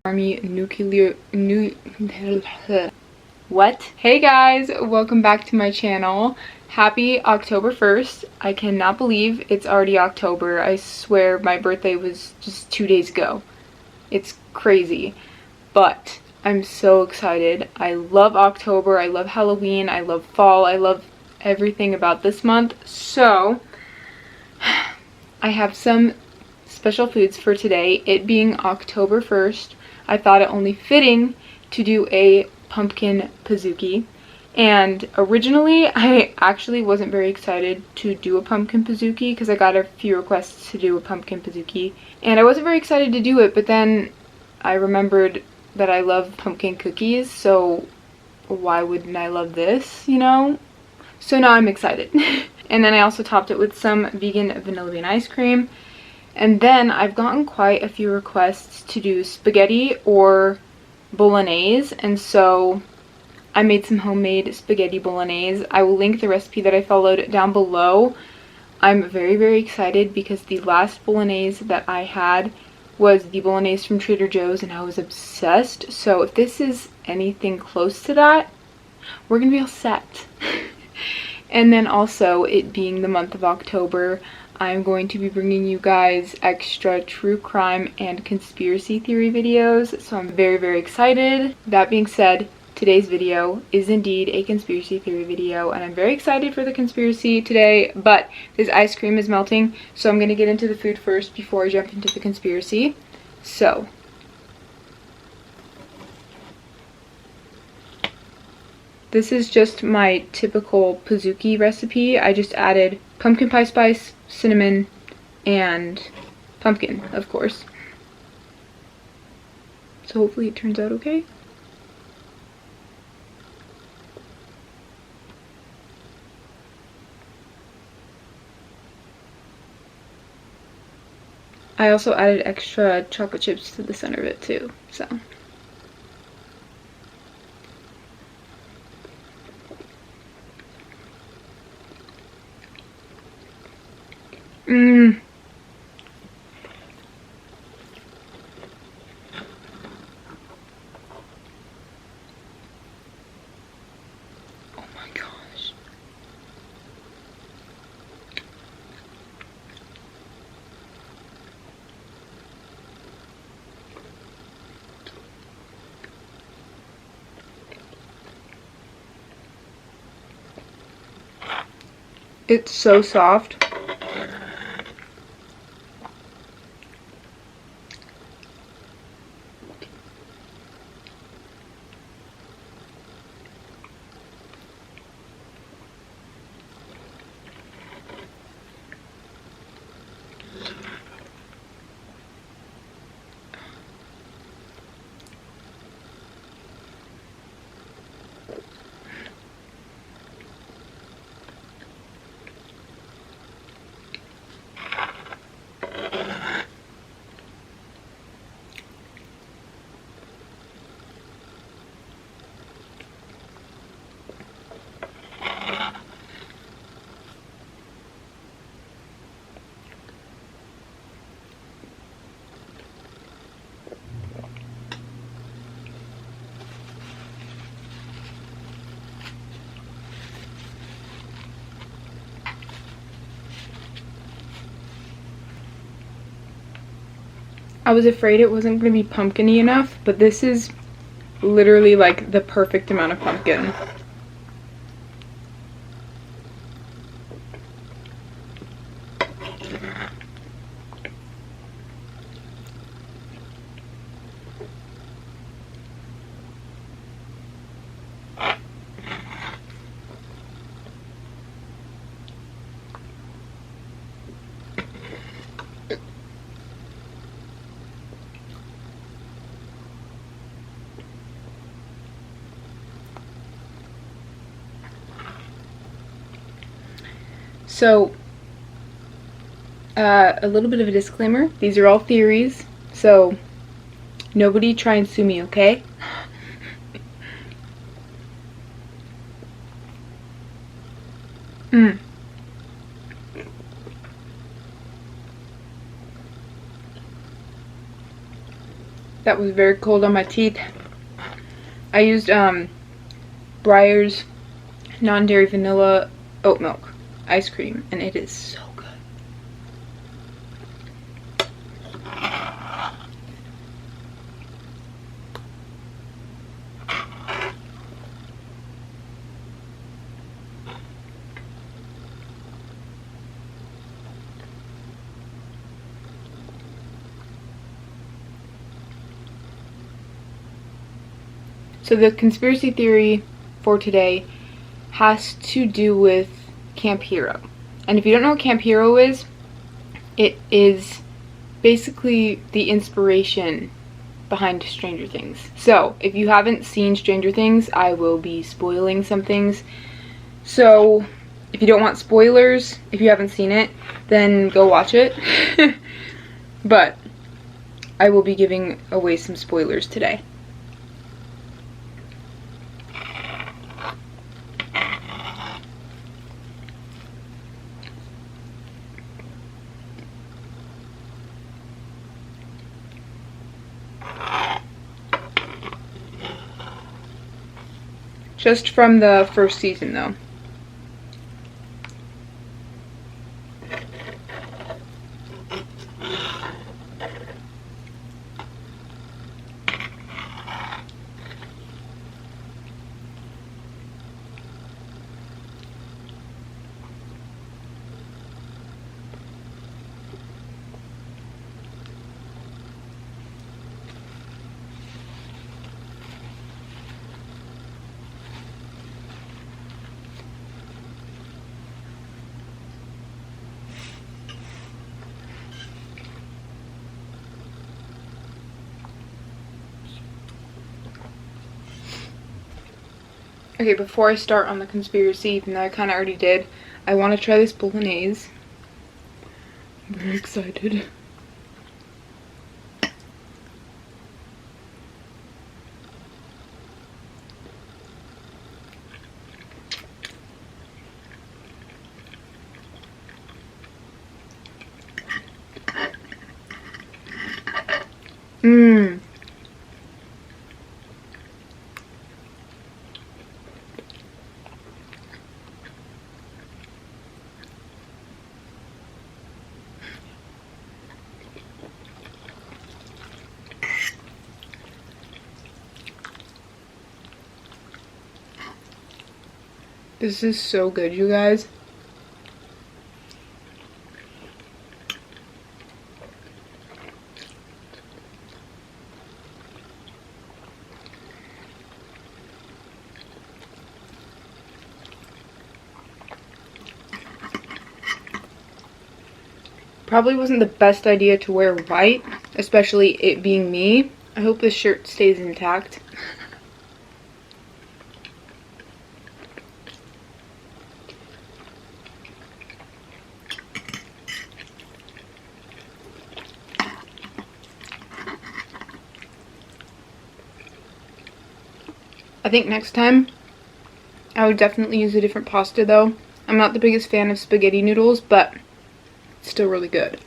Army nuclear what? Hey guys, welcome back to my channel. Happy October 1st. I cannot believe it's already October. I swear my birthday was just 2 days ago. It's crazy, but I'm so excited. I love October, I love Halloween, I love fall, I love everything about this month. So I have some special foods for today. It being October 1st, I thought it only fitting to do a pumpkin Pizookie. And originally I actually wasn't very excited to do a pumpkin Pizookie because I got a few requests to do a pumpkin Pizookie, and I wasn't very excited to do it, but then I remembered that I love pumpkin cookies, so why wouldn't I love this, you know? So now I'm excited. And then I also topped it with some vegan vanilla bean ice cream. And then I've gotten quite a few requests to do spaghetti or Bolognese, and so I made some homemade spaghetti Bolognese. I will link the recipe that I followed down below. I'm very, very excited because the last Bolognese that I had was the Bolognese from Trader Joe's and I was obsessed. So if this is anything close to that, we're gonna be all set. And then also, it being the month of October, I'm going to be bringing you guys extra true crime and conspiracy theory videos, so I'm very, very excited. That being said, today's video is indeed a conspiracy theory video, and I'm very excited for the conspiracy today, but this ice cream is melting, so I'm going to get into the food first before I jump into the conspiracy. So this is just my typical Pizookie recipe. I just added pumpkin pie spice, cinnamon, and pumpkin, of course. So hopefully it turns out okay. I also added extra chocolate chips to the center of it too, so. Mmm. Oh my gosh. It's so soft. I was afraid it wasn't going to be pumpkin-y enough, but this is literally like the perfect amount of pumpkin. So, a little bit of a disclaimer. These are all theories, so nobody try and sue me, okay? That was very cold on my teeth. I used Breyer's non-dairy vanilla oat milk ice cream, and it is so good. So the conspiracy theory for today has to do with Camp Hero. And if you don't know what Camp Hero is, it is basically the inspiration behind Stranger Things. So if you haven't seen Stranger Things, I will be spoiling some things. So if you don't want spoilers, if you haven't seen it, then go watch it. But I will be giving away some spoilers today. Just from the first season, though. Okay, before I start on the conspiracy, even though I kind of already did, I want to try this Bolognese. I'm very excited. Mmm. This is so good, you guys. Probably wasn't the best idea to wear white, especially it being me. I hope this shirt stays intact. I think next time I would definitely use a different pasta though. I'm not the biggest fan of spaghetti noodles, but it's still really good.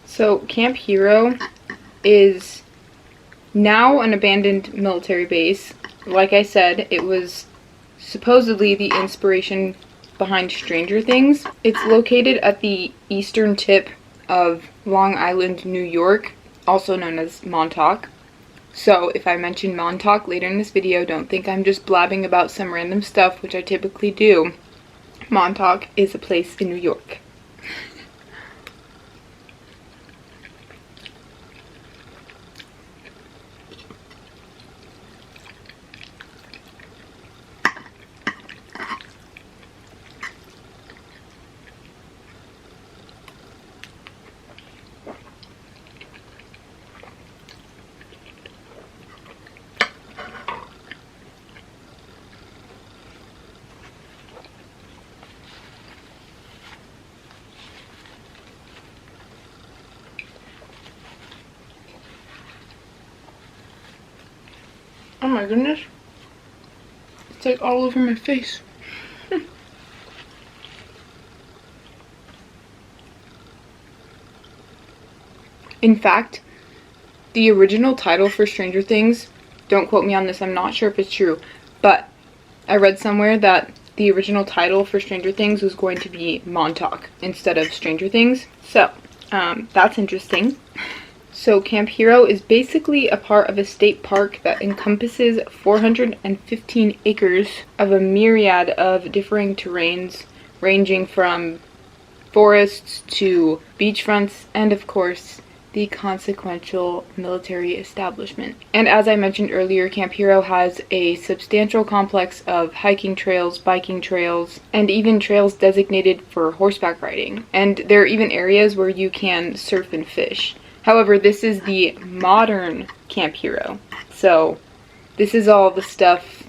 So Camp Hero is now an abandoned military base. Like I said, it was supposedly the inspiration behind Stranger Things. It's located at the eastern tip of Long Island, New York, also known as Montauk. So if I mention Montauk later in this video, don't think I'm just blabbing about some random stuff, which I typically do. Montauk is a place in New York. my goodness. It's like all over my face. In fact, the original title for Stranger Things, don't quote me on this, I'm not sure if it's true, but I read somewhere that the original title for Stranger Things was going to be Montauk instead of Stranger Things. So, that's interesting. So Camp Hero is basically a part of a state park that encompasses 415 acres of a myriad of differing terrains, ranging from forests to beachfronts and, of course, the consequential military establishment. And as I mentioned earlier, Camp Hero has a substantial complex of hiking trails, biking trails, and even trails designated for horseback riding. And there are even areas where you can surf and fish. However, this is the modern Camp Hero. So this is all the stuff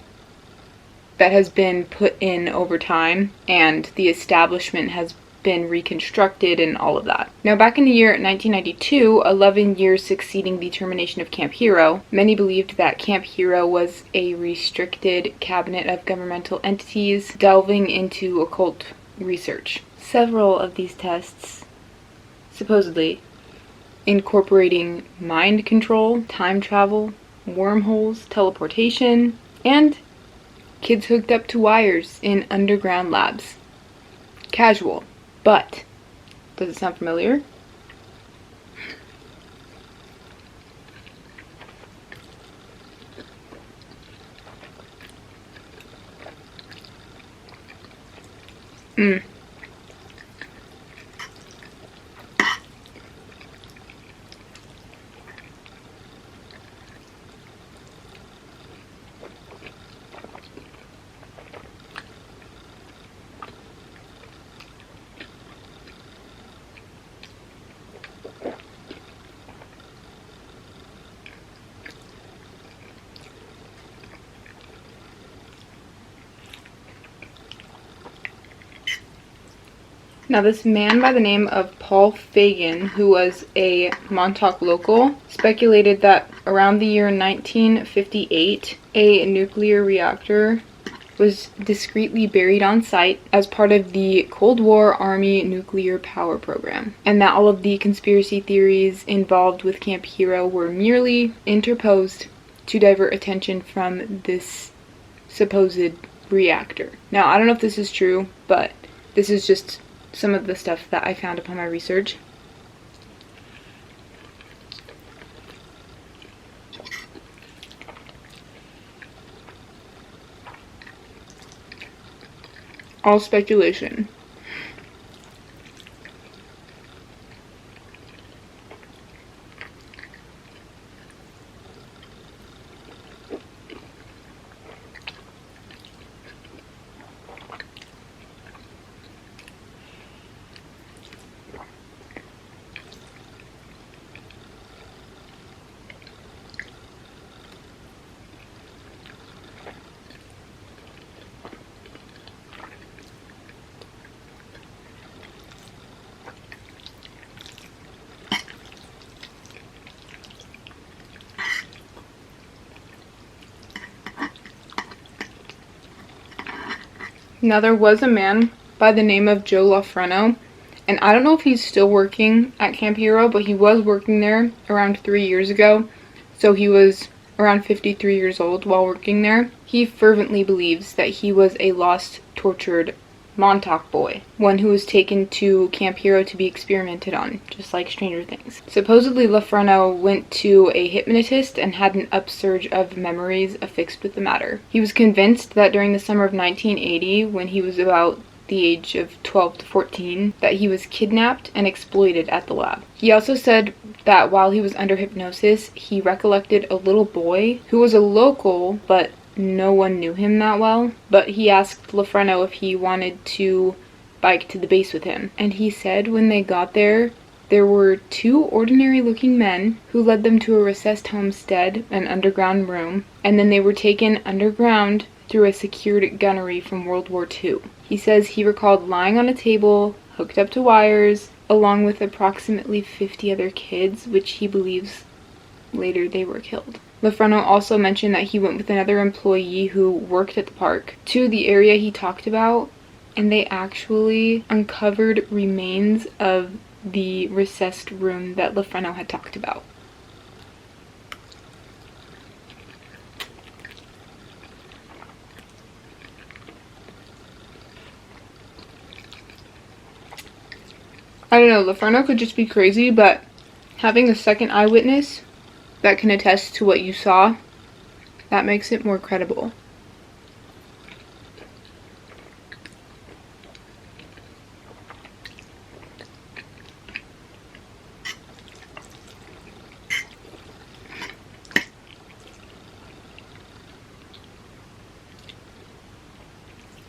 that has been put in over time, and the establishment has been reconstructed and all of that. Now, back in the year 1992, 11 years succeeding the termination of Camp Hero, many believed that Camp Hero was a restricted cabinet of governmental entities delving into occult research. Several of these tests, supposedly, incorporating mind control, time travel, wormholes, teleportation, and kids hooked up to wires in underground labs. Casual. But, does it sound familiar? Now, this man by the name of Paul Fagan, who was a Montauk local, speculated that around the year 1958, a nuclear reactor was discreetly buried on site as part of the Cold War Army nuclear power program, and that all of the conspiracy theories involved with Camp Hero were merely interposed to divert attention from this supposed reactor. Now, I don't know if this is true, but this is just some of the stuff that I found upon my research. All speculation. Now, there was a man by the name of Joe LaFreno, and I don't know if he's still working at Camp Hero, but he was working there around 3 years ago, so he was around 53 years old while working there. He fervently believes that he was a lost, tortured Montauk boy, one who was taken to Camp Hero to be experimented on, just like Stranger Things. Supposedly, LaFreno went to a hypnotist and had an upsurge of memories affixed with the matter. He was convinced that during the summer of 1980, when he was about the age of 12 to 14, that he was kidnapped and exploited at the lab. He also said that while he was under hypnosis, he recollected a little boy who was a local, but no one knew him that well, but he asked LaFreno if he wanted to bike to the base with him. And he said when they got there, there were two ordinary-looking men who led them to a recessed homestead, an underground room, and then they were taken underground through a secured gunnery from World War II. He says he recalled lying on a table, hooked up to wires, along with approximately 50 other kids, which he believes later they were killed. Lefreno also mentioned that he went with another employee who worked at the park to the area he talked about, and they actually uncovered remains of the recessed room that Lefreno had talked about. I don't know, Lefreno could just be crazy, but having a second eyewitness that can attest to what you saw, that makes it more credible.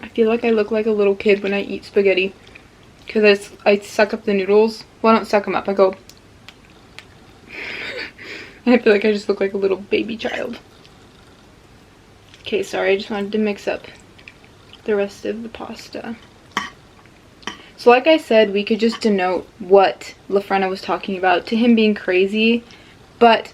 I feel like I look like a little kid when I eat spaghetti. Because I suck up the noodles. Well, I don't suck them up. I go... and I feel like I just look like a little baby child. Okay, sorry. I just wanted to mix up the rest of the pasta. So like I said, we could just denote what Lefreno was talking about to him being crazy. But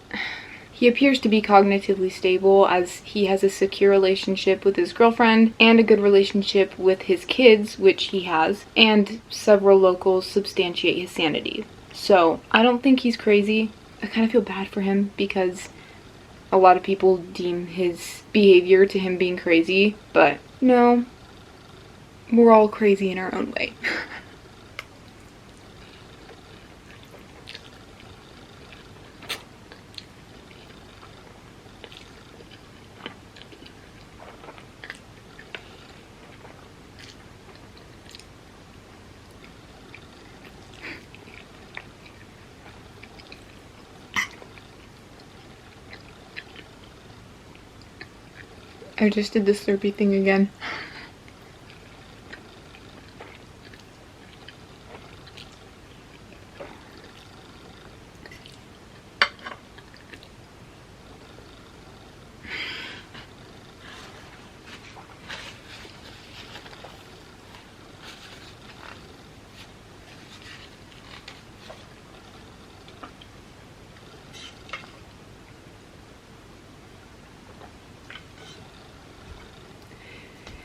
he appears to be cognitively stable, as he has a secure relationship with his girlfriend and a good relationship with his kids, which he has, and several locals substantiate his sanity. So I don't think he's crazy. I kind of feel bad for him because a lot of people deem his behavior to him being crazy, but no, we're all crazy in our own way. I just did the Slurpee thing again.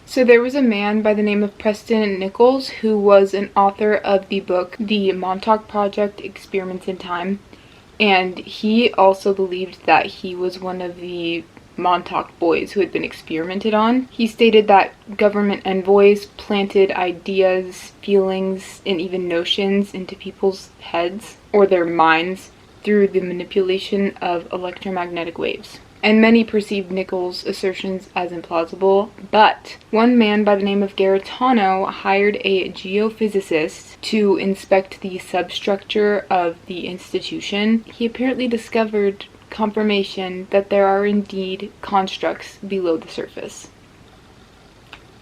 So there was a man by the name of Preston Nichols who was an author of the book The Montauk Project: Experiments in Time, and he also believed that he was one of the Montauk boys who had been experimented on. He stated that government envoys planted ideas, feelings, and even notions into people's heads or their minds through the manipulation of electromagnetic waves. And many perceived Nichols' assertions as implausible, but one man by the name of Garetano hired a geophysicist to inspect the substructure of the institution. He apparently discovered confirmation that there are indeed constructs below the surface,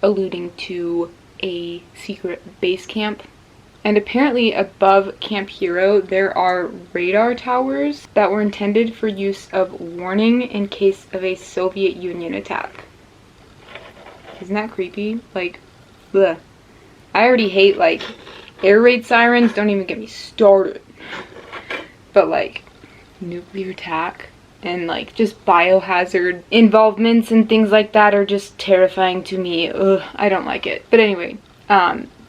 alluding to a secret base camp. And apparently above Camp Hero there are radar towers that were intended for use of warning in case of a Soviet Union attack. Isn't that creepy? Like, bleh. I already hate, like, air raid sirens. Don't even get me started. But, like, nuclear attack and, like, just biohazard involvements and things like that are just terrifying to me. Ugh, I don't like it. But anyway,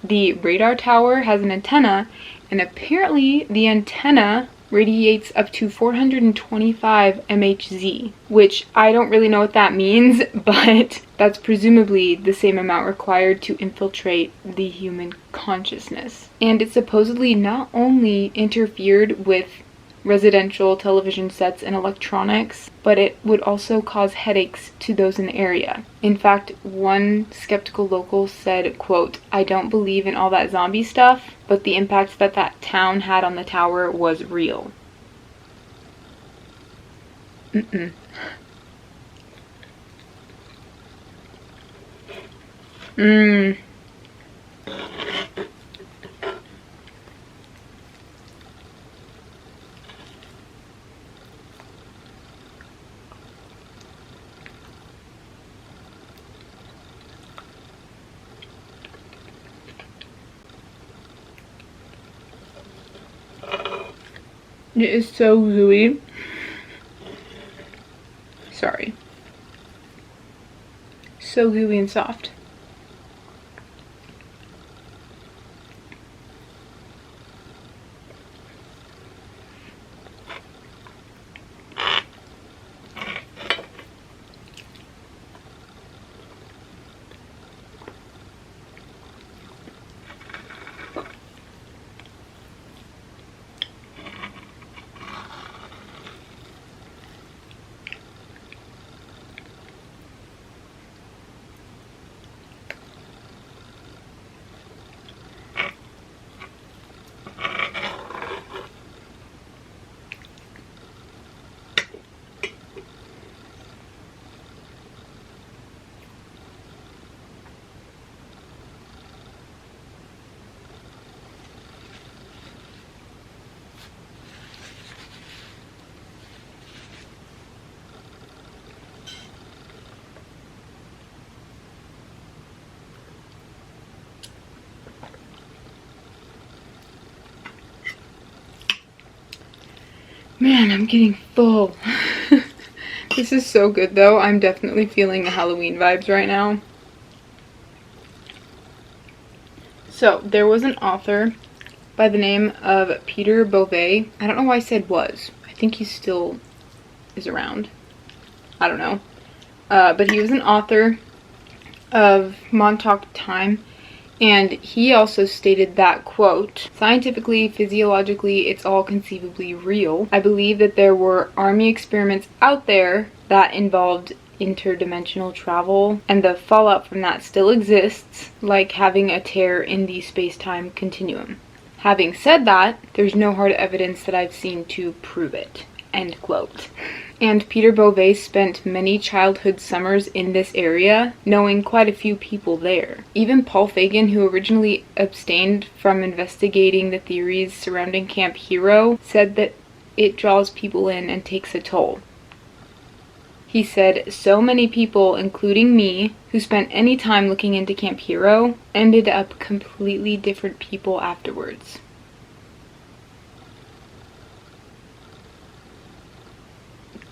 the radar tower has an antenna, and apparently the antenna radiates up to 425 MHz, which I don't really know what that means, but that's presumably the same amount required to infiltrate the human consciousness. And it supposedly not only interfered with residential television sets and electronics, but it would also cause headaches to those in the area. In fact, one skeptical local said, quote, "I don't believe in all that zombie stuff, but the impact that that town had on the tower was real." It is so gooey. Sorry. So gooey and soft. Man, I'm getting full. This is so good though. I'm definitely feeling the Halloween vibes right now. So, there was an author by the name of Peter Beauvais. I don't know why I said was. I think he still is around. I don't know. But he was an author of Montauk Time. And he also stated that, quote, "Scientifically, physiologically, it's all conceivably real. I believe that there were army experiments out there that involved interdimensional travel, and the fallout from that still exists, like having a tear in the space-time continuum. Having said that, there's no hard evidence that I've seen to prove it." End quote. And Peter Beauvais spent many childhood summers in this area, knowing quite a few people there. Even Paul Fagan, who originally abstained from investigating the theories surrounding Camp Hero, said that it draws people in and takes a toll. He said, "So many people, including me, who spent any time looking into Camp Hero, ended up completely different people afterwards."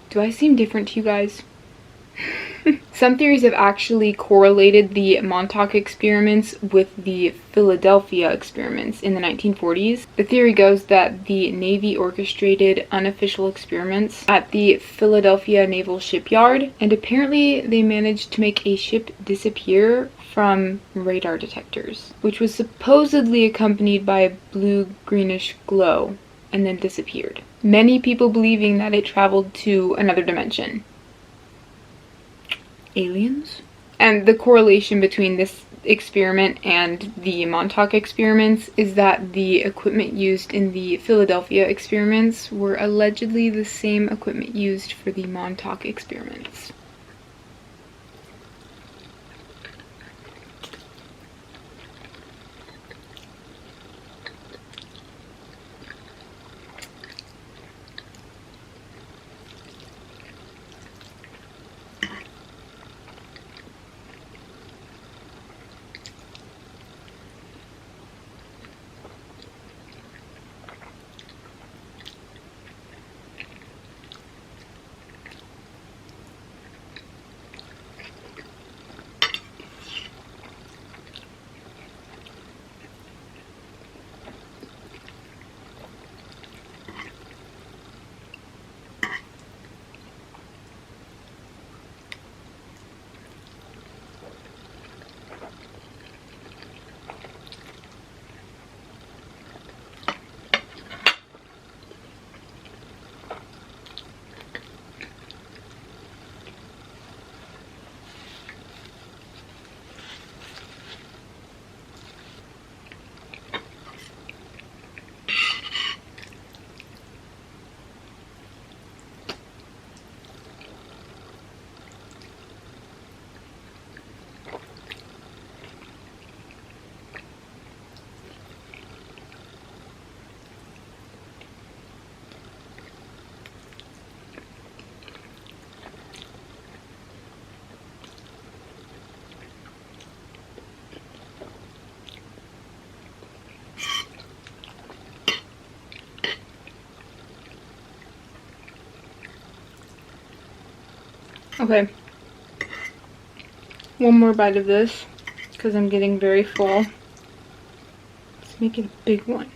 Do I seem different to you guys? Some theories have actually correlated the Montauk experiments with the Philadelphia experiments in the 1940s. The theory goes that the Navy orchestrated unofficial experiments at the Philadelphia Naval Shipyard, and apparently they managed to make a ship disappear from radar detectors, which was supposedly accompanied by a blue-greenish glow, and then disappeared. Many people believing that it traveled to another dimension. Aliens? And the correlation between this experiment and the Montauk experiments is that the equipment used in the Philadelphia experiments were allegedly the same equipment used for the Montauk experiments. Okay. One more bite of this because I'm getting very full. Let's make it a big one.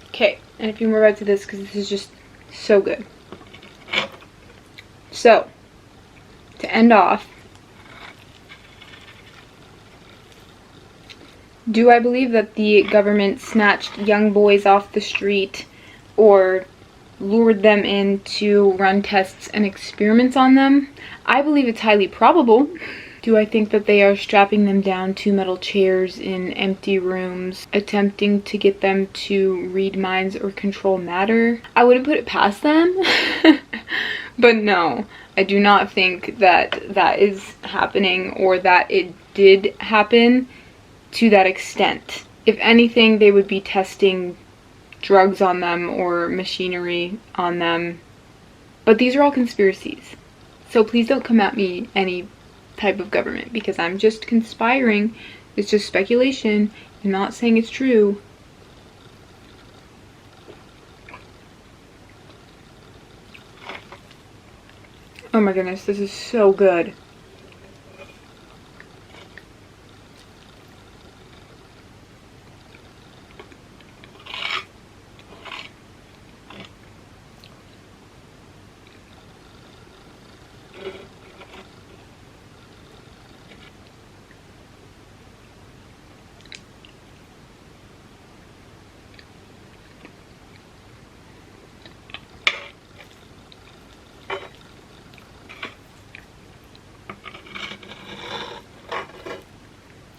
Okay, and a few more bites of this because this is just so good. So, to end off, do I believe that the government snatched young boys off the street or lured them in to run tests and experiments on them? I believe it's highly probable. Do I think that they are strapping them down to metal chairs in empty rooms, attempting to get them to read minds or control matter? I wouldn't put it past them. But no, I do not think that that is happening or that it did happen to that extent. If anything, they would be testing drugs on them or machinery on them. But these are all conspiracies. So please don't come at me any type of government because I'm just conspiring. It's just speculation. I'm not saying it's true. Oh my goodness, this is so good.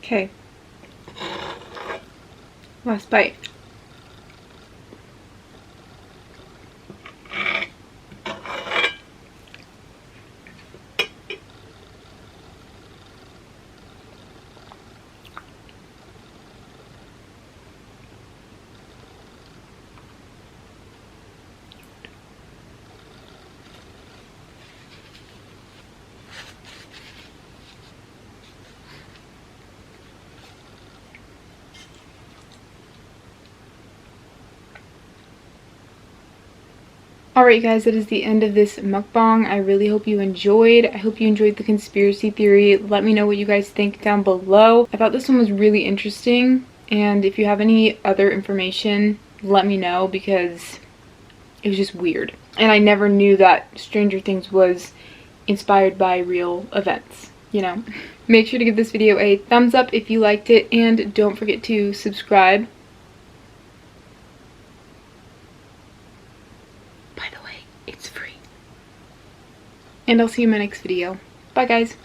Okay. Last bite. Alright guys, that is the end of this mukbang. I really hope you enjoyed. I hope you enjoyed the conspiracy theory. Let me know what you guys think down below. I thought this one was really interesting, and if you have any other information, let me know because it was just weird. And I never knew that Stranger Things was inspired by real events, you know? Make sure to give this video a thumbs up if you liked it, and don't forget to subscribe. It's free. And I'll see you in my next video. Bye guys.